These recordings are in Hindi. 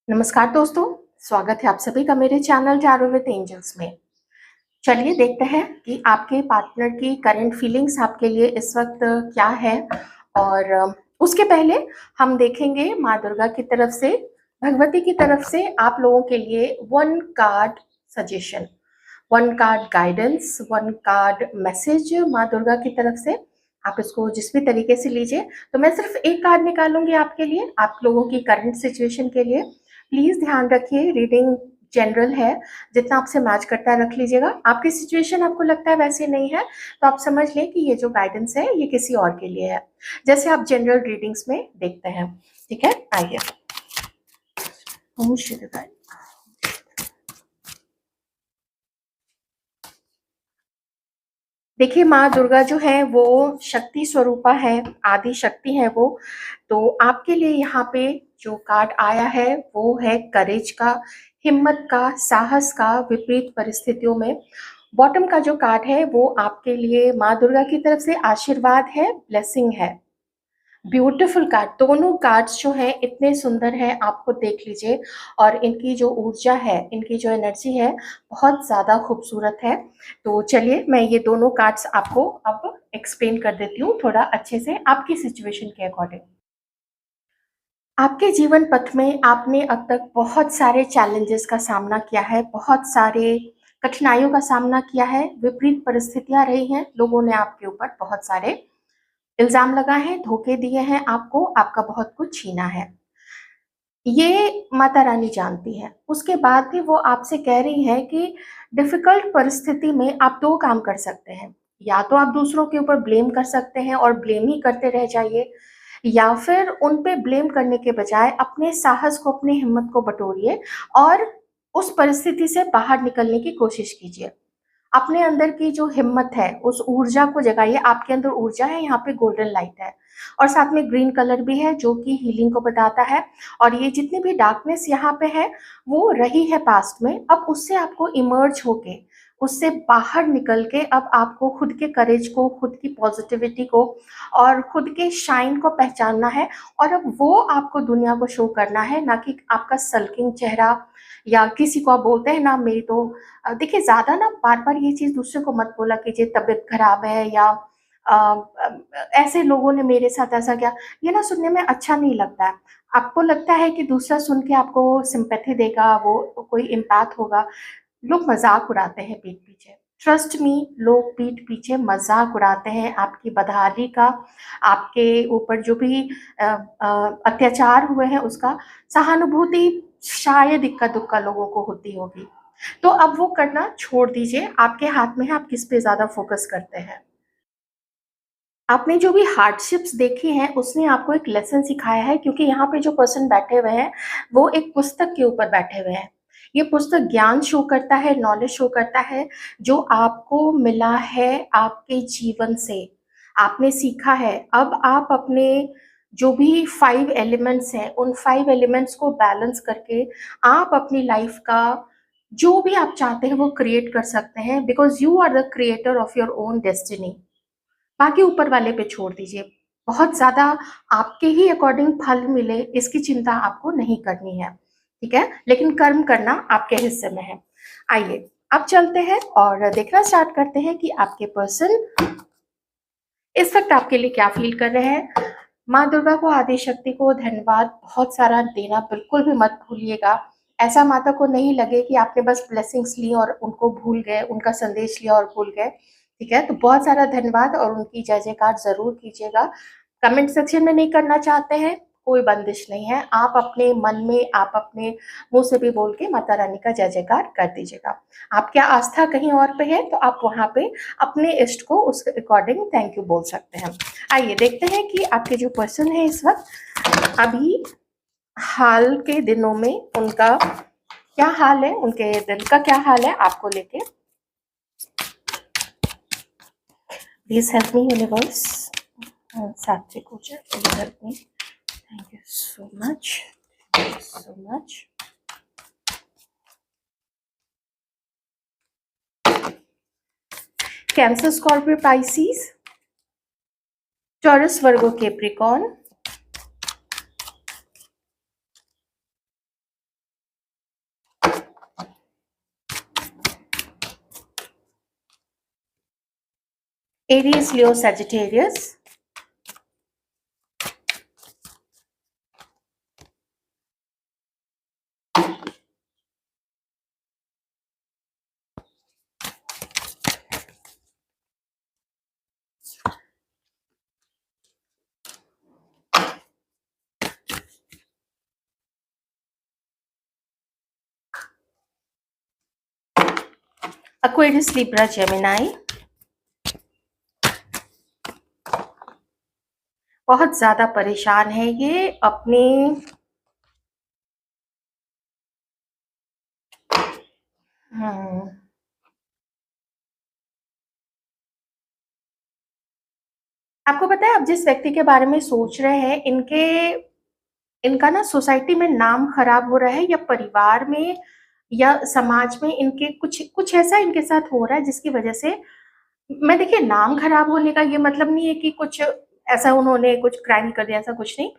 नमस्कार दोस्तों, स्वागत है आप सभी का मेरे चैनल टैरो विद एंजल्स में। चलिए देखते हैं कि आपके पार्टनर की करंट फीलिंग्स आपके लिए इस वक्त क्या है। और उसके पहले हम देखेंगे माँ दुर्गा की तरफ से, भगवती की तरफ से आप लोगों के लिए one card suggestion, one card guidance, one card message माँ दुर्गा की तरफ से। आप इसको जिस भी तरीके से लीजिए। तो मैं सिर्फ एक कार्ड निकालूंगी आपके लिए, आप लोगों की करंट सिचुएशन के लिए। प्लीज ध्यान रखिए, रीडिंग जनरल है, जितना आपसे मैच करता है रख लीजिएगा। आपकी सिचुएशन आपको लगता है वैसे नहीं है तो आप समझ लें कि ये जो गाइडेंस है ये किसी और के लिए है, जैसे आप जनरल रीडिंग्स में देखते हैं। ठीक है, आइए। ओम श्री देवाय। देखिए, माँ दुर्गा जो है वो शक्ति स्वरूपा है, आदि शक्ति है वो। तो आपके लिए यहाँ पे जो कार्ड आया है वो है करेज का, हिम्मत का, साहस का विपरीत परिस्थितियों में। बॉटम का जो कार्ड है वो आपके लिए माँ दुर्गा की तरफ से आशीर्वाद है, ब्लेसिंग है। ब्यूटीफुल कार्ड, दोनों कार्ड्स जो हैं इतने सुंदर हैं, आपको देख लीजिए। और इनकी जो ऊर्जा है, इनकी जो एनर्जी है, बहुत ज़्यादा खूबसूरत है। तो चलिए मैं ये दोनों कार्ड्स आपको अब एक्सप्लेन कर देती हूँ थोड़ा अच्छे से आपकी सिचुएशन के अकॉर्डिंग। आपके जीवन पथ में आपने अब तक बहुत सारे चैलेंजेस का सामना किया है, बहुत सारे कठिनाइयों का सामना किया है, विपरीत परिस्थितियां रही हैं, लोगों ने आपके ऊपर बहुत सारे इल्जाम लगाए हैं, धोखे दिए हैं आपको, आपका बहुत कुछ छीना है। ये माता रानी जानती है। उसके बाद भी वो आपसे कह रही है कि डिफिकल्ट परिस्थिति में आप दो काम कर सकते हैं। या तो आप दूसरों के ऊपर ब्लेम कर सकते हैं और ब्लेम ही करते रह जाइए, या फिर उन पे ब्लेम करने के बजाय अपने साहस को, अपनी हिम्मत को बटोरिए और उस परिस्थिति से बाहर निकलने की कोशिश कीजिए। अपने अंदर की जो हिम्मत है उस ऊर्जा को जगाइए। आपके अंदर ऊर्जा है, यहाँ पे गोल्डन लाइट है और साथ में ग्रीन कलर भी है जो कि हीलिंग को बताता है। और ये जितनी भी डार्कनेस यहाँ पे है वो रही है पास्ट में, अब उससे आपको इमर्ज होके, उससे बाहर निकल के अब आपको खुद के करेज को, खुद की पॉजिटिविटी को और खुद के शाइन को पहचानना है। और अब वो आपको दुनिया को शो करना है, ना कि आपका सल्किंग चेहरा या किसी को आप बोलते हैं ना मेरी तो देखिए, ज़्यादा ना बार-बार ये चीज़ दूसरे को मत बोला कीजिए, तबीयत खराब है या अ ऐसे लोगों ने मेरे साथ ऐसा किया, ये ना सुनने में अच्छा नहीं लगता है। आपको लगता है कि दूसरा सुन के आपको सिम्पैथी देगा, वो कोई एम्पैथ होगा, लोग मज़ाक उड़ाते हैं पीठ पीछे। ट्रस्ट मी, लोग पीठ पीछे मज़ाक उड़ाते हैं आपकी बदहाली का, आपके ऊपर जो भी अत्याचार हुए हैं उसका। सहानुभूति शायद इक्का-दुक्का लोगों को होती होगी। तो अब वो करना छोड़ दीजिए, आपके हाथ में है आप किस पे ज़्यादा फ़ोकस करते हैं। आपने जो भी हार्डशिप्स देखी हैं उसने आपको एक लेसन सिखाया है, क्योंकि यहाँ पे जो पर्सन बैठे हुए हैं वो एक पुस्तक के ऊपर बैठे हुए हैं। ये पुस्तक ज्ञान शो करता है, नॉलेज शो करता है, जो आपको मिला है आपके जीवन से, आपने सीखा है। अब आप अपने जो भी 5 एलिमेंट्स हैं उन 5 एलिमेंट्स को बैलेंस करके आप अपनी लाइफ का जो भी आप चाहते हैं वो क्रिएट कर सकते हैं, because you are the creator of your own destiny. बाकी ऊपर वाले पे छोड़ दीजिए। बहुत ज़्यादा आपके ही अकॉर्डिंग फल मिले इसकी चिंता आपको नहीं करनी है, ठीक है? लेकिन कर्म करना आपके हिस्से में है। आइए, अब चलते हैं और देखना स्टार्ट करते हैं कि आपके पर्सन इस वक़्त आपके लिए क्या फ़ील कर रहे हैं। माँ दुर्गा को, आदि शक्ति को धन्यवाद बहुत सारा देना बिल्कुल भी मत भूलिएगा। ऐसा माता को नहीं लगे कि आपने बस ब्लेसिंग्स ली और उनको भूल गए, उनका संदेश लिया और भूल गए, ठीक है? तो बहुत सारा धन्यवाद और उनकी जय-जयकार ज़रूर कीजिएगा। कमेंट सेक्शन में नहीं करना चाहते हैं, कोई बंदिश नहीं है। आप अपने मन में, आप अपने मुँह से भी बोल के माता रानी का जय-जयकार कर दीजिएगा। आपकी आस्था कहीं और पे है तो आप वहाँ पे अपने इष्ट को उस अकॉर्डिंग थैंक यू बोल सकते हैं। आइए देखते हैं कि आपके जो पर्सन है इस वक़्त अभी हाल के दिनों में उनका क्या हाल है, उनके दिल का क्या हाल है आपको लेके। प्लीज हेल्प मी यूनिवर्स, सात्विक ऊर्जा, please help me. Thank you so much, thank you so much. Cancer, Scorpio, Pisces, taurus, Virgo, Capricorn, Aries, Leo, Sagittarius. Aquarius, Libra, Gemini। बहुत ज्यादा परेशान है ये अपनी हम्म, आपको पता है आप जिस व्यक्ति के बारे में सोच रहे हैं इनका ना सोसाइटी में नाम खराब हो रहा है, या परिवार में या समाज में इनके कुछ कुछ ऐसा इनके साथ हो रहा है जिसकी वजह से, मैं देखिए नाम खराब होने का ये मतलब नहीं है कि कुछ ऐसा उन्होंने कुछ क्राइम कर दिया, ऐसा कुछ नहीं।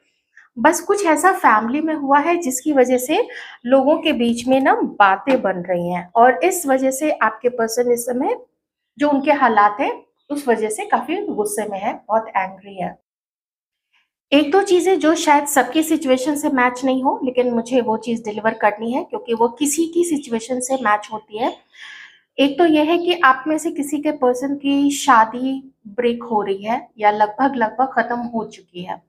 बस कुछ ऐसा फैमिली में हुआ है जिसकी वजह से लोगों के बीच में ना बातें बन रही हैं, और इस वजह से आपके पर्सन इस समय जो उनके हालात है उस वजह से काफी गुस्से में है, बहुत एंग्री है। एक दो चीजें जो शायद सबकी सिचुएशन से मैच नहीं हो, लेकिन मुझे वो चीज डिलीवर करनी है क्योंकि वो किसी की सिचुएशन से मैच होती है। एक तो यह है कि आप में से किसी के पर्सन की शादी ब्रेक हो रही है या लगभग लगभग खत्म हो चुकी है,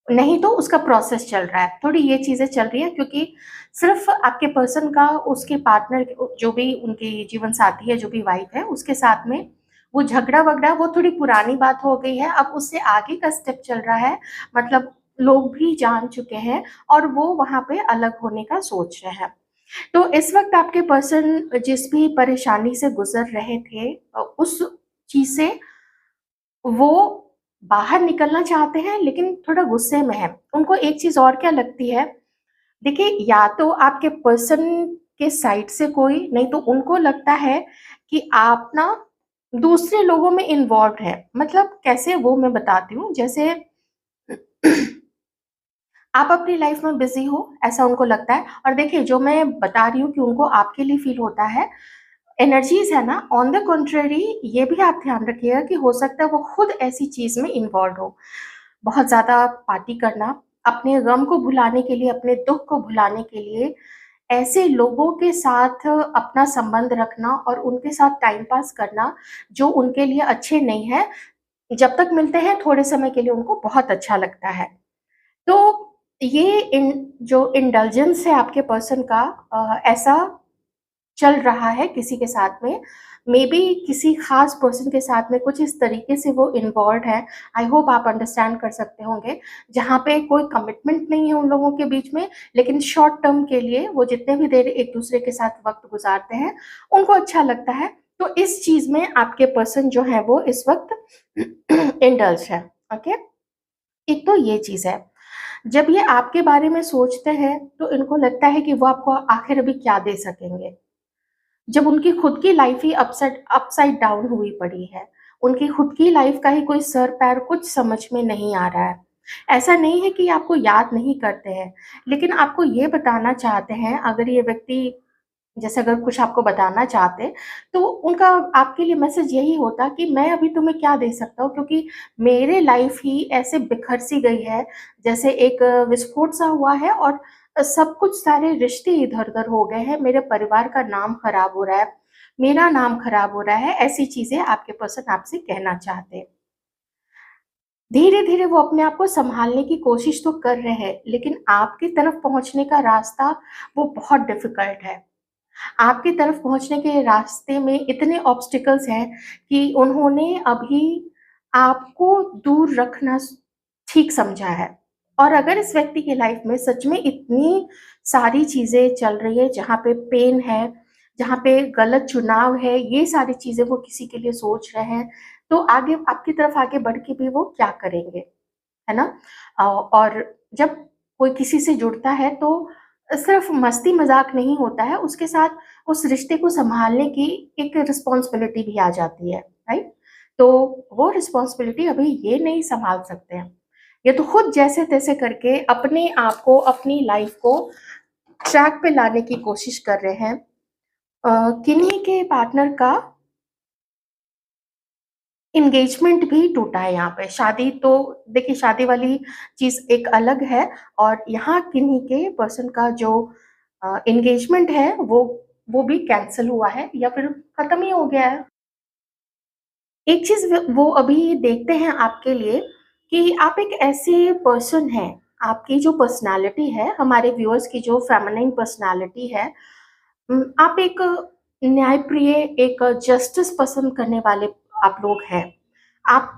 नहीं तो उसका प्रोसेस चल रहा है, थोड़ी ये चीजें चल रही है क्योंकि सिर्फ आपके पर्सन का उसके पार्टनर जो भी उनकी जीवन साथी है, जो भी वाइफ है, उसके साथ में वो झगड़ा वगड़ा वो थोड़ी पुरानी बात हो गई है, अब उससे आगे का स्टेप चल रहा है। मतलब लोग भी जान चुके हैं और वो वहां पे अलग होने का सोच रहे हैं। तो इस वक्त आपके पर्सन जिस भी परेशानी से गुजर रहे थे उस चीज से वो बाहर निकलना चाहते हैं, लेकिन थोड़ा गुस्से में है। उनको एक चीज और क्या लगती है, देखिए या तो आपके पर्सन के साइड से कोई, नहीं तो उनको लगता है कि आप ना दूसरे लोगों में इन्वॉल्व है। मतलब कैसे, वो मैं बताती हूँ। जैसे आप अपनी लाइफ में बिजी हो ऐसा उनको लगता है, और देखिए जो मैं बता रही हूँ कि उनको आपके लिए फील होता है, एनर्जीज है ना, ऑन द कंट्ररी ये भी आप ध्यान रखिएगा कि हो सकता है वो खुद ऐसी चीज में इन्वॉल्व हो। बहुत ज्यादा पार्टी करना, अपने गम को भुलाने के लिए, अपने दुख को भुलाने के लिए ऐसे लोगों के साथ अपना संबंध रखना और उनके साथ टाइम पास करना जो उनके लिए अच्छे नहीं है, जब तक मिलते हैं थोड़े समय के लिए उनको बहुत अच्छा लगता है। तो जो इंडल्जेंस है आपके पर्सन का, ऐसा चल रहा है किसी के साथ में, मे बी किसी खास पर्सन के साथ में कुछ इस तरीके से वो इन्वॉल्व है। आई होप आप अंडरस्टैंड कर सकते होंगे, जहाँ पे कोई कमिटमेंट नहीं है उन लोगों के बीच में, लेकिन शॉर्ट टर्म के लिए वो जितने भी देर एक दूसरे के साथ वक्त गुजारते हैं उनको अच्छा लगता है। तो इस चीज में आपके पर्सन जो है वो इस वक्त इंडल्ज है। ओके, एक तो ये चीज है। जब ये आपके बारे में सोचते हैं तो इनको लगता है कि वो आपको आखिर अभी क्या दे सकेंगे, जब उनकी खुद की लाइफ ही अपसाइड डाउन हुई पड़ी है। उनकी खुद की लाइफ का ही कोई सर पैर कुछ समझ में नहीं आ रहा है। ऐसा नहीं है कि आपको याद नहीं करते हैं, लेकिन आपको ये बताना चाहते हैं, अगर ये व्यक्ति जैसे अगर कुछ आपको बताना चाहते तो उनका आपके लिए मैसेज यही होता कि मैं अभी तुम्हें क्या दे सकता हूँ, क्योंकि मेरे लाइफ ही ऐसे बिखर सी गई है, जैसे एक विस्फोट सा हुआ है, और सब कुछ सारे रिश्ते इधर-उधर हो गए हैं, मेरे परिवार का नाम खराब हो रहा है, मेरा नाम खराब हो रहा है, ऐसी चीज़ें आपके पर्सन आपसे कहना चाहते हैं। धीरे-धीरे वो अपने आप को सँभालने की कोशिश तो कर रहे हैं, लेकिन आपकी तरफ पहुँचने का रास्ता वो बहुत डिफ़िकल्ट है। आपकी तरफ पहुँचने के रास्ते में इतने ऑब्स्टिकल्स हैं कि उन्होंने अभी आपको दूर रखना ठीक समझा है। और अगर इस व्यक्ति की लाइफ में सच में इतनी सारी चीज़ें चल रही है, जहाँ पे पेन है, जहाँ पे गलत चुनाव है, ये सारी चीज़ें वो किसी के लिए सोच रहे हैं, तो आगे आपकी तरफ आगे बढ़ के भी वो क्या करेंगे, है ना? और जब कोई किसी से जुड़ता है तो सिर्फ मस्ती मजाक नहीं होता है, उसके साथ उस रिश्ते को संभालने की एक रिस्पॉन्सिबिलिटी भी आ जाती है, राइट? तो वो रिस्पॉन्सिबिलिटी अभी ये नहीं संभाल सकते हैं। ये तो खुद जैसे तैसे करके अपने आप को, अपनी लाइफ को ट्रैक पे लाने की कोशिश कर रहे हैं। किन्हीं के पार्टनर का एंगेजमेंट भी टूटा है यहाँ पे। शादी तो देखिए, शादी वाली चीज़ एक अलग है, और यहाँ किन्हीं के पर्सन का जो एंगेजमेंट है वो भी कैंसल हुआ है या फिर खत्म ही हो गया है। एक चीज़ वो अभी देखते हैं आपके लिए कि आप एक ऐसे पर्सन हैं, आपकी जो पर्सनैलिटी है, हमारे व्यूअर्स की जो फेमिनिन पर्सनैलिटी है, आप एक न्यायप्रिय, एक जस्टिस पसंद करने वाले आप लोग हैं। आप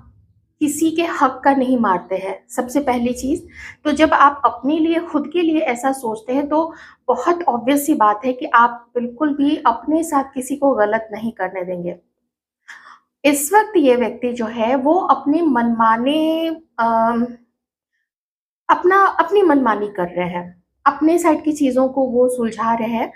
किसी के हक का नहीं मारते हैं, सबसे पहली चीज़। तो जब आप अपने लिए, खुद के लिए ऐसा सोचते हैं, तो बहुत ऑब्वियस सी बात है कि आप बिल्कुल भी अपने साथ किसी को गलत नहीं करने देंगे। इस वक़्त ये व्यक्ति जो है वो अपने मनमाने अपनी मनमानी कर रहे हैं। अपने साइड की चीज़ों को वो सुलझा रहे हैं।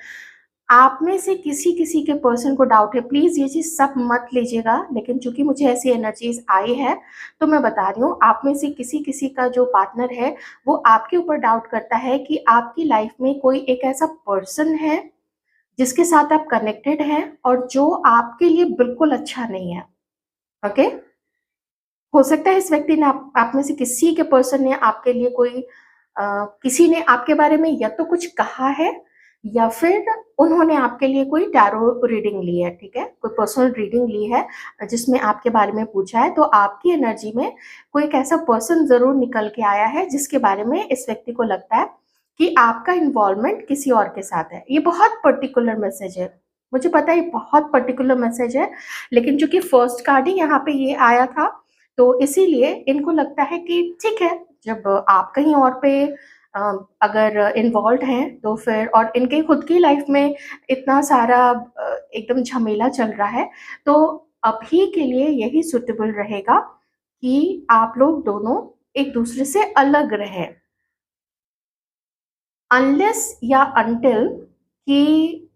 आप में से किसी-किसी के पर्सन को डाउट है, प्लीज़ ये चीज़ सब मत लीजिएगा, लेकिन चूँकि मुझे ऐसी एनर्जीज़ आई है, तो मैं बता रही हूँ, आप में से किसी-किसी का जो पार्टनर है, वो आपके ऊपर डाउट करता है कि आपकी लाइफ़ में कोई एक ऐसा पर्सन है, जिसके साथ आप कनेक्टेड हैं और जो आपके लिए बिल्कुल अच्छा नहीं है, ओके? हो सकता है इस व्यक्ति ने आप में से किसी के पर्सन ने आपके लिए कोई किसी ने आपके बारे में या तो कुछ कहा है, या फिर उन्होंने आपके लिए कोई टैरो रीडिंग ली है, ठीक है? कोई पर्सनल रीडिंग ली है, जिसमें आपके बारे में पूछा है, तो आपकी एनर्जी में कोई एक ऐसा पर्सन ज़रूर निकल के आया है, जिसके बारे में इस व्यक्ति को लगता है कि आपका इन्वॉल्वमेंट किसी और के साथ है। ये बहुत पर्टिकुलर मैसेज है। मुझे पता है ये बहुत पर्टिकुलर मैसेज है, लेकिन चूँकि फर्स्ट कार्ड ही यहाँ पे ये आया था, तो इसीलिए इनको लगता है कि ठीक है, जब आप कहीं और पे अ, अगर इन्वॉल्व्ड हैं, तो फिर और इनके खुद की लाइफ में इतना सारा एकदम झमेला चल रहा है, तो अभी के लिए यही सूटेबल रहेगा कि आप लोग दोनों एक-दूसरे से अलग रहें। अनलेस या अनटिल कि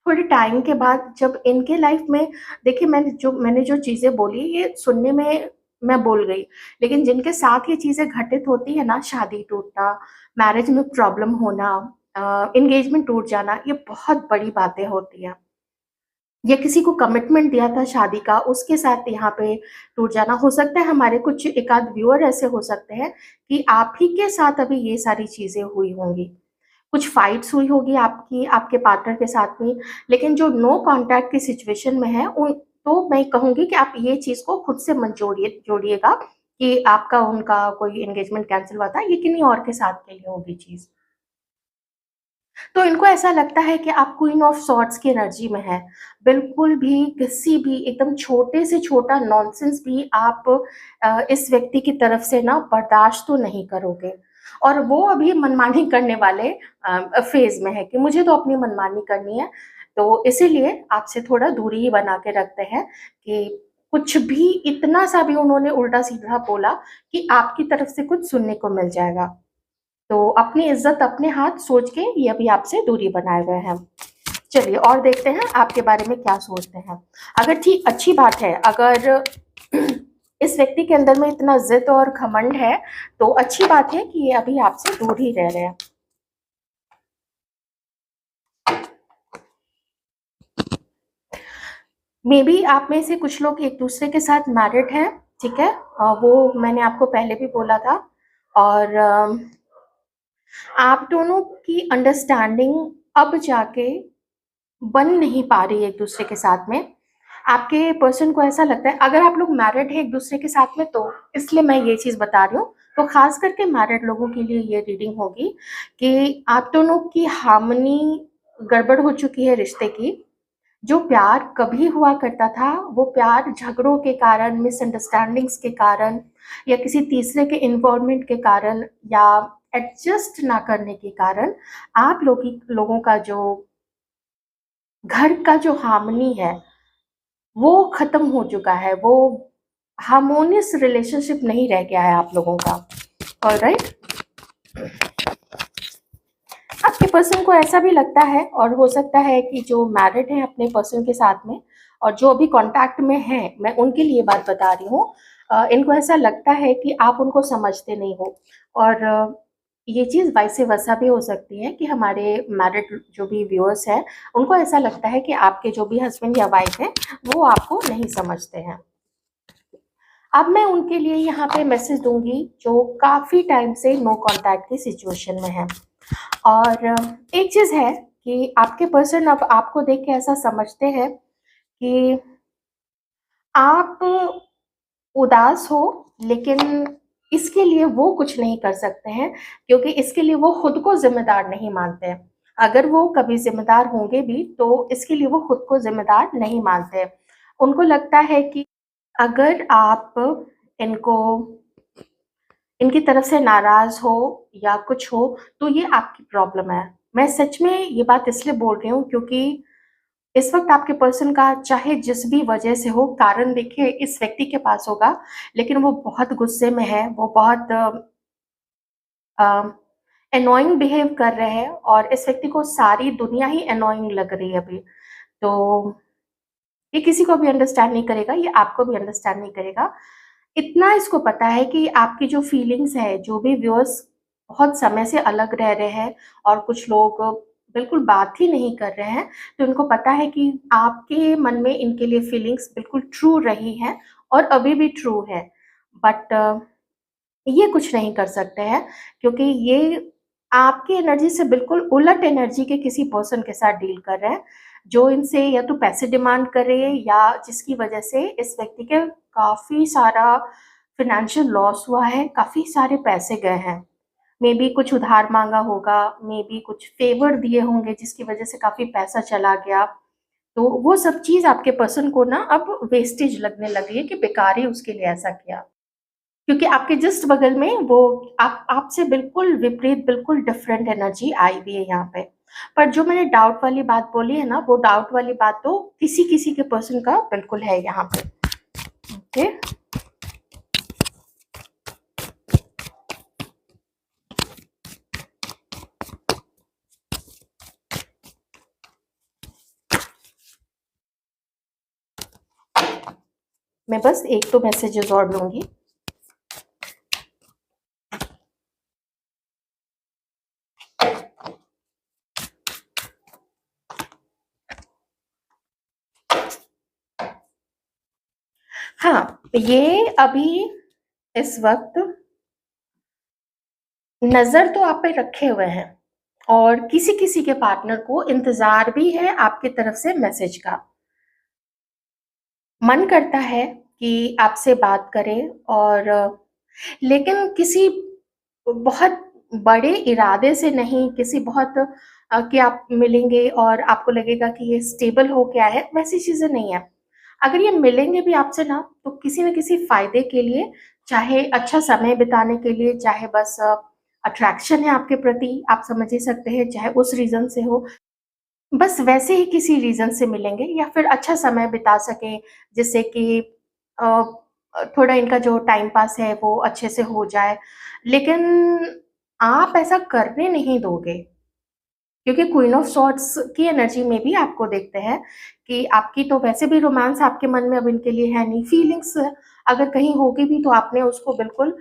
थोड़े टाइम के बाद जब इनके लाइफ में, देखिए, मैंने जो चीज़ें बोली ये सुनने में मैं बोल गई, लेकिन जिनके साथ ये चीज़ें घटित होती है ना, शादी टूटना, मैरिज में प्रॉब्लम होना, एंगेजमेंट टूट जाना, ये बहुत बड़ी बातें होती हैं। या किसी को कमिटमेंट दिया था शादी का, उसके साथ यहाँ पे टूट जाना। हो सकता है हमारे कुछ एक आध व्यूअर ऐसे हो सकते हैं कि आप ही के साथ अभी ये सारी चीज़ें हुई होंगी। कुछ फाइट्स हुई होगी आपकी आपके पार्टनर के साथ में, लेकिन जो नो कॉन्टैक्ट की सिचुएशन में है, उन तो मैं कहूँगी कि आप ये चीज़ को खुद से मत जोड़िएगा कि आपका उनका कोई एंगेजमेंट कैंसल हुआ था, ये किन्हीं और के साथ के लिए होगी चीज़। तो इनको ऐसा लगता है कि आप क्वीन ऑफ सॉर्ड्स की एनर्जी में हैं। बिल्कुल भी किसी भी एकदम छोटे से छोटा नॉनसेंस भी आप इस व्यक्ति की तरफ से ना बर्दाश्त तो नहीं करोगे। और वो अभी मनमानी करने वाले फ़ेज़ में है कि मुझे तो अपनी मनमानी करनी है, तो इसीलिए आपसे थोड़ा दूरी ही बना के रखते हैं कि कुछ भी इतना-सा भी उन्होंने उल्टा-सीधा बोला कि आपकी तरफ से कुछ सुनने को मिल जाएगा। तो अपनी इज़्ज़त अपने हाथ सोच के ये अभी आपसे दूरी बनाए हुए हैं। चलिए और देखते हैं आपके बारे में क्या सोचते हैं। अगर ठीक अच्छी बात है, अगर इस व्यक्ति के अंदर में इतना ज़िद और घमंड है, तो अच्छी बात है कि ये अभी आपसे दूर ही रह रहे हैं। मेबी आप में से कुछ लोग एक-दूसरे के साथ मैरिड हैं, ठीक है? वो मैंने आपको पहले भी बोला था, और आप दोनों की अंडरस्टैंडिंग अब जाके बन नहीं पा रही है एक-दूसरे के साथ में। आपके पर्सन को ऐसा लगता है, अगर आप लोग मैरिड हैं एक-दूसरे के साथ में, तो इसलिए मैं ये चीज़ बता रही हूँ। तो ख़ास करके मैरिड लोगों के लिए ये रीडिंग होगी कि आप दोनों की हार्मनी गड़बड़ हो चुकी है रिश्ते की। जो प्यार कभी हुआ करता था, वो प्यार झगड़ों के कारण, मिसअंडरस्टैंडिंग्स के कारण, या किसी तीसरे के इन्वॉल्वमेंट के कारण, या एडजस्ट ना करने के कारण, आप लोगों का जो घर का जो हार्मनी है, वो ख़त्म हो चुका है। वो हार्मोनियस रिलेशनशिप नहीं रह गया है आप लोगों का। ऑलराइट? आपके पर्सन को ऐसा भी लगता है, और हो सकता है कि जो मैरिड हैं अपने पर्सन के साथ में, और जो अभी कॉन्टैक्ट में हैं, मैं उनके लिए बात बता रही हूँ। इनको ऐसा लगता है कि आप उनको समझते नहीं हो, और ये चीज़ वाइस वर्सा भी हो सकती है कि हमारे मैरिड जो भी व्यूअर्स हैं, उनको ऐसा लगता है कि आपके जो भी हस्बैंड या वाइफ हैं, वो आपको नहीं समझते हैं। अब मैं उनके लिए यहाँ पे मैसेज दूँगी जो काफ़ी टाइम से नो कॉन्टैक्ट की सिचुएशन में हैं। और एक चीज़ है कि आपके पर्सन अब आपको देख के ऐसा समझते हैं कि आप उदास हो, लेकिन इसके लिए वो कुछ नहीं कर सकते हैं, क्योंकि इसके लिए वो खुद को ज़िम्मेदार नहीं मानते हैं। अगर वो कभी ज़िम्मेदार होंगे भी, तो इसके लिए वो खुद को ज़िम्मेदार नहीं मानते हैं। उनको लगता है कि अगर आप इनको इनकी तरफ से नाराज़ हो या कुछ हो, तो ये आपकी प्रॉब्लम है। मैं सच में ये बात इसलिए बोल रही हूँ क्योंकि इस वक़्त आपके पर्सन का चाहे जिस भी वजह से हो, कारण देखिए इस व्यक्ति के पास होगा, लेकिन वो बहुत गुस्से में है, वो बहुत अ, एनोयिंग बिहेव कर रहे हैं और इस व्यक्ति को सारी दुनिया ही एनोयिंग लग रही है अभी। तो ये किसी को भी अंडरस्टैंड नहीं करेगा, ये आपको भी अंडरस्टैंड नहीं करेगा। इतना इसको पता है कि आपकी जो फीलिंग्स है, जो भी व्यूअर्स बहुत समय से अलग रह रहे हैं और कुछ लोग बिल्कुल बात ही नहीं कर रहे हैं, तो इनको पता है कि आपके मन में इनके लिए फीलिंग्स बिल्कुल ट्रू रही हैं और अभी भी ट्रू है। बट ये कुछ नहीं कर सकते हैं, क्योंकि ये आपकी एनर्जी से बिल्कुल उलट एनर्जी के किसी पर्सन के साथ डील कर रहे हैं, जो इनसे या तो पैसे डिमांड कर रहे हैं या जिसकी वजह से इस व्यक्ति के काफ़ी सारा फ़ाइनेंशियल लॉस हुआ है, काफ़ी सारे पैसे गए हैं। मेबी कुछ उधार माँगा होगा, मेबी कुछ फ़ेवर दिए होंगे जिसकी वजह से काफ़ी पैसा चला गया। तो वो सब चीज़ आपके पर्सन को ना अब वेस्टेज लगने लगी है कि बेकार ही उसके लिए ऐसा किया। क्योंकि आपके जस्ट बगल में वो आप आपसे बिल्कुल विपरीत, बिल्कुल डिफरेंट एनर्जी आई हुई है यहाँ पे। पर जो मैंने डाउट वाली बात बोली है ना, वो डाउट वाली बात तो किसी-किसी के पर्सन का बिल्कुल है यहाँ पे। ओके? मैं बस 1-2 मैसेजेस और लूँगी। हाँ, ये अभी इस वक़्त नज़र तो आप पे रखे हुए हैं और किसी-किसी के पार्टनर को इंतज़ार भी है आपकी तरफ से मैसेज का। मन करता है कि आपसे बात करें और लेकिन किसी बहुत बड़े इरादे से नहीं, किसी बहुत कि आप मिलेंगे और आपको लगेगा कि ये स्टेबल हो गया है, वैसी चीज़ें नहीं है। अगर ये मिलेंगे भी आपसे ना, तो किसी न किसी फ़ायदे के लिए, चाहे अच्छा समय बिताने के लिए, चाहे बस अट्रैक्शन है आपके प्रति, आप समझ ही सकते हैं, चाहे उस रीज़न से हो। बस वैसे ही किसी रीज़न से मिलेंगे या फिर अच्छा समय बिता सकें, जिससे कि अ थोड़ा इनका जो टाइम पास है वो अच्छे से हो जाए। लेकिन आप ऐसा करने नहीं दोगे, क्योंकि क्वीन ऑफ सॉर्ड्स की एनर्जी में भी आपको देखते हैं कि आपकी तो वैसे भी रोमांस आपके मन में अब इनके लिए है नहीं, फीलिंग्स अगर कहीं होगी भी तो आपने उसको बिल्कुल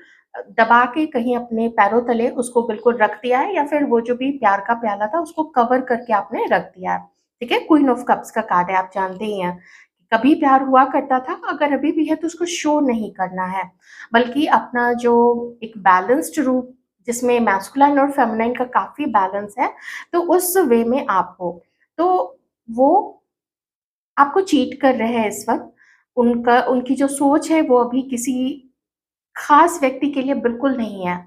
दबा के कहीं अपने पैरों तले उसको बिल्कुल रख दिया है, या फिर वो जो भी प्यार का प्याला था उसको कवर करके आपने रख दिया है। ठीक है? क्वीन ऑफ कप्स का कार्ड है, आप जानते ही हैं। कभी प्यार हुआ करता था, अगर अभी भी है तो उसको शो नहीं करना है, बल्कि अपना जो एक बैलेंस्ड रूप जिसमें मैस्कुलाइन और फेमिनाइन का काफ़ी बैलेंस है, तो उस वे में आप हो। तो वो आपको चीट कर रहे हैं इस वक़्त। उनका उनकी जो सोच है वो अभी किसी ख़ास व्यक्ति के लिए बिल्कुल नहीं है।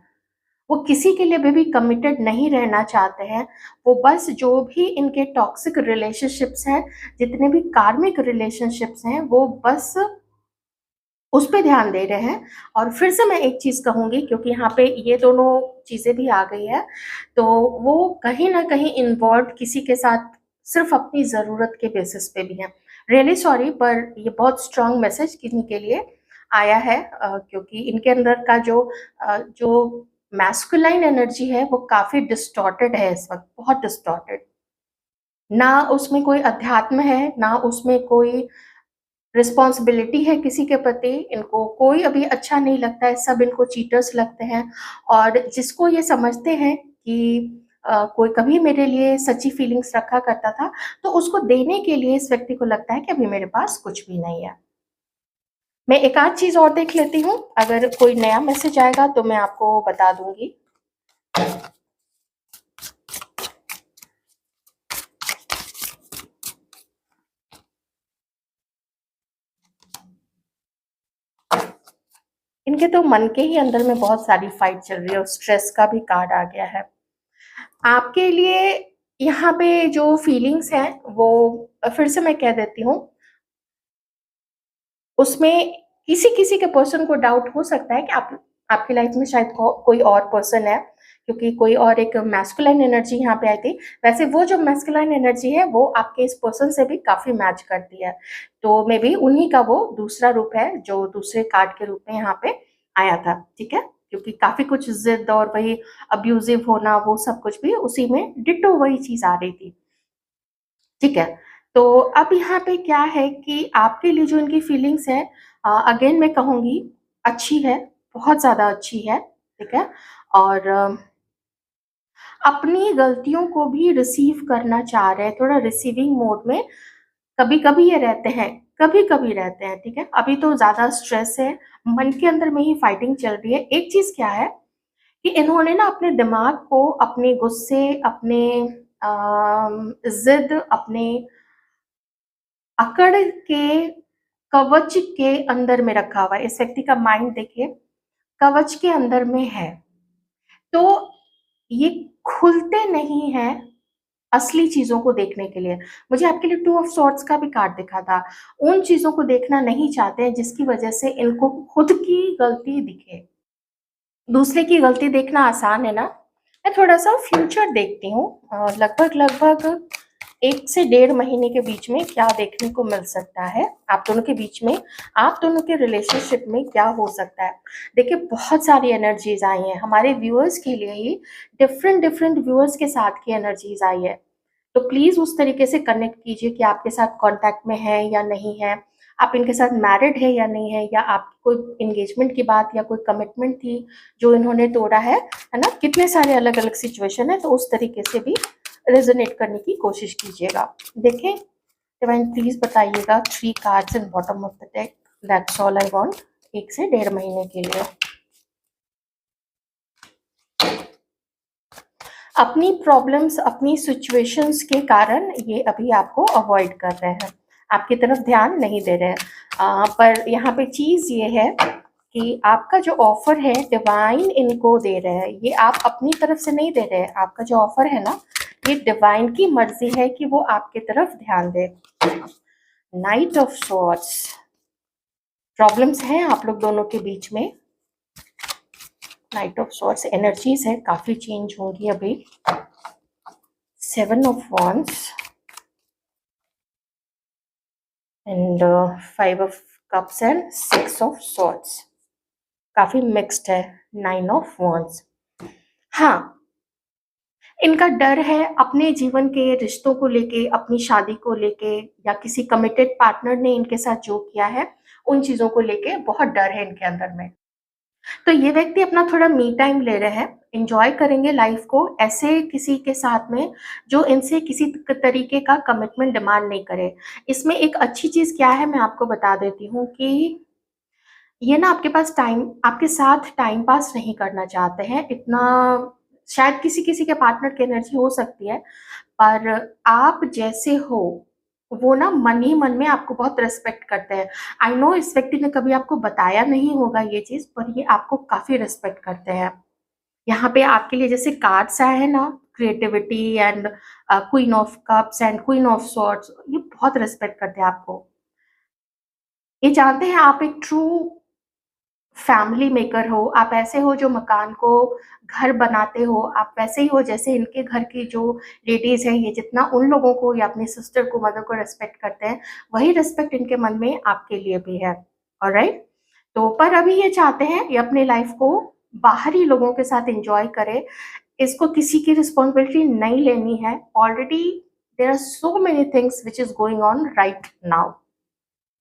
वो किसी के लिए भी कमिटेड नहीं रहना चाहते हैं। वो बस जो भी इनके टॉक्सिक रिलेशनशिप्स हैं, जितने भी कार्मिक रिलेशनशिप्स हैं, वो बस उस पे ध्यान दे रहे हैं। और फिर से मैं एक चीज़ कहूँगी, क्योंकि यहाँ पे ये दोनों चीज़ें भी आ गई हैं, तो वो कहीं न कहीं इन्वॉल्व्ड किसी के साथ सिर्फ़ अपनी ज़रूरत के बेसिस पे भी हैं। रियली सॉरी, पर ये बहुत स्ट्रॉन्ग मैसेज किन्हीं के लिए आया है, क्योंकि इनके अंदर का जो मैस्कुलाइन एनर्जी है वो काफ़ी डिस्टॉर्टेड है इस वक़्त, बहुत डिस्टॉर्टेड। ना उसमें कोई अध्यात्म है, ना उसमें कोई रिस्पॉन्सिबिलिटी है किसी के प्रति, इनको कोई अभी अच्छा नहीं लगता है, सब इनको चीटर्स लगते हैं। और जिसको ये समझते हैं कि कोई कभी मेरे लिए सच्ची फीलिंग्स रखा करता था, तो उसको देने के लिए इस व्यक्ति को लगता है कि अभी मेरे पास कुछ भी नहीं है। मैं एक आध चीज़ और देख लेती हूँ, अगर कोई नया मैसेज आएगा तो मैं आपको बता दूँगी। इनके तो मन के ही अंदर में बहुत सारी फाइट चल रही है और स्ट्रेस का भी कार्ड आ गया है। आपके लिए यहाँ पे जो फीलिंग्स हैं वो फिर से मैं कह देती हूँ, उसमें किसी-किसी के पर्सन को डाउट हो सकता है कि आप आपकी लाइफ में शायद कोई और पर्सन है, क्योंकि कोई और एक मैस्कुलाइन एनर्जी यहाँ पे आई थी। वैसे वो जो मैस्कुलाइन एनर्जी है वो आपके इस पर्सन से भी काफ़ी मैच करती है। तो मे बी उन्हीं का वो दूसरा रूप है जो दूसरे कार्ड के रूप में यहाँ पे आया था, ठीक है? क्योंकि काफ़ी कुछ ज़िद और वही अब्यूज़िव होना वो सब कुछ भी उसी में डिट्टो वही चीज़ आ रही थी। ठीक है। तो अब यहाँ पे क्या है कि आपके लिए जो इनकी फीलिंग्स है, अगेन मैं कहूँगी अच्छी है, बहुत ज़्यादा अच्छी है, ठीक है? और अपनी गलतियों को भी रिसीव करना चाह रहे हैं, थोड़ा रिसीविंग मोड में कभी-कभी ये रहते हैं, कभी-कभी रहते हैं, ठीक है? अभी तो ज़्यादा स्ट्रेस है, मन के अंदर में ही फाइटिंग चल रही है। एक चीज़ क्या है कि इन्होंने ना अपने दिमाग को अपने गुस्से, अपने ज़िद, अपने अकड़ के कवच के अंदर में रखा हुआ है। इस व्यक्ति का माइंड देखिए, कवच के अंदर में है। तो ये खुलते नहीं हैं असली चीज़ों को देखने के लिए। मुझे आपके लिए टू ऑफ सॉर्ड्स का भी कार्ड दिखा था। उन चीज़ों को देखना नहीं चाहते हैं जिसकी वजह से इनको खुद की गलती दिखे। दूसरे की गलती देखना आसान है ना? मैं थोड़ा-सा फ्यूचर देखती हूँ, लगभग 1 से डेढ़ महीने के बीच में क्या देखने को मिल सकता है, आप दोनों के बीच में, आप दोनों के रिलेशनशिप में क्या हो सकता है। देखिए बहुत सारी एनर्जीज़ आई हैं, हमारे व्यूअर्स के लिए ही डिफरेंट व्यूअर्स के साथ की एनर्जीज़ आई है। तो प्लीज़ उस तरीके से कनेक्ट कीजिए कि आपके साथ कॉन्टैक्ट में है या नहीं है, आप इनके साथ मैरिड है या नहीं है, या आपकी कोई एंगेजमेंट की बात या कोई कमिटमेंट थी जो इन्होंने तोड़ा है ना? कितने सारे अलग-अलग सिचुएशन है, तो उस तरीके से भी रेज़ोनेट करने की कोशिश कीजिएगा। देखें, डिवाइन प्लीज़ बताइएगा 3 cards in bottom of the deck, that's all I want 1 से डेढ़ महीने के लिए। अपनी प्रॉब्लम्स, अपनी सिचुएशंस के कारण ये अभी आपको अवॉइड कर रहे हैं, आपकी तरफ ध्यान नहीं दे रहे हैं। पर यहाँ पे चीज़ ये है कि आपका जो ऑफ़र है डिवाइन इनको दे रहे हैं, ये आप अपनी तरफ से नहीं दे रहे हैं। आपका जो ऑफ़र है ना, ये डिवाइन की मर्ज़ी है कि वो आपकी तरफ ध्यान दे। नाइट ऑफ सॉर्ड्स, प्रॉब्लम्स हैं आप लोग दोनों के बीच में। नाइट ऑफ सॉर्ड्स एनर्जीज है, काफ़ी चेंज होंगी अभी। 7 of wands and 5 of cups and 6 of swords, काफ़ी मिक्स्ड है। 9 ऑफ वॉन्ड्स, हाँ, इनका डर है अपने जीवन के रिश्तों को लेके, अपनी शादी को लेके, या किसी कमिटेड पार्टनर ने इनके साथ जो किया है उन चीज़ों को लेके बहुत डर है इनके अंदर में। तो ये व्यक्ति अपना थोड़ा मी टाइम ले रहे हैं, एन्जॉय करेंगे लाइफ को ऐसे किसी के साथ में जो इनसे किसी तरीके का कमिटमेंट डिमांड नहीं करे। इसमें एक अच्छी चीज़ क्या है मैं आपको बता देती हूँ कि ये ना आपके साथ टाइम पास नहीं करना चाहते हैं इतना। शायद किसी-किसी के पार्टनर की एनर्जी हो सकती है, पर आप जैसे हो, वो ना मन ही मन में आपको बहुत रिस्पेक्ट करते हैं। आई नो इस व्यक्ति ने कभी आपको बताया नहीं होगा ये चीज़, पर ये आपको काफ़ी रिस्पेक्ट करते हैं। यहाँ पे आपके लिए जैसे कार्ड्स आए हैं ना, creativity and queen of cups and queen of swords, ये बहुत रिस्पेक्ट करते हैं आपको। ये जानते हैं आप एक ट्रू फैमिली मेकर हो, आप ऐसे हो जो मकान को घर बनाते हो, आप वैसे ही हो जैसे इनके घर की जो लेडीज़ हैं, ये जितना उन लोगों को या अपनी सिस्टर को, मदर को रिस्पेक्ट करते हैं, वही रिस्पेक्ट इनके मन में आपके लिए भी है, ऑलराइट? तो पर अभी ये चाहते हैं ये अपनी लाइफ़ को बाहरी लोगों के साथ एन्जॉय करे, इसको किसी की रिस्पॉन्सिबिलिटी नहीं लेनी है, already there are so many things which is going on right now.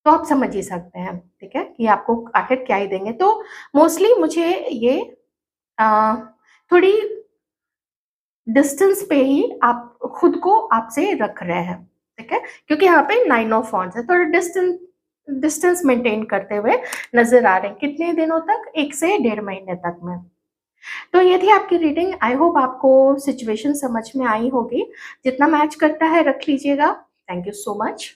तो आप समझ ही सकते हैं, ठीक है? कि आपको आखिर क्या ही देंगे। तो मोस्टली मुझे ये अ, थोड़ी डिस्टेंस पे ही आप खुद को आपसे रख रहे हैं, ठीक है? क्योंकि यहाँ पे 9 ऑफ वांड्स है, थोड़ा डिस्टेंस डिस्टेंस मेंटेन करते हुए नज़र आ रहे हैं। कितने दिनों तक? 1 से डेढ़ महीने तक में। तो ये थी आपकी रीडिंग। आई होप आपको सिचुएशन समझ में आई होगी। जितना मैच करता है रख लीजिएगा। Thank you so much.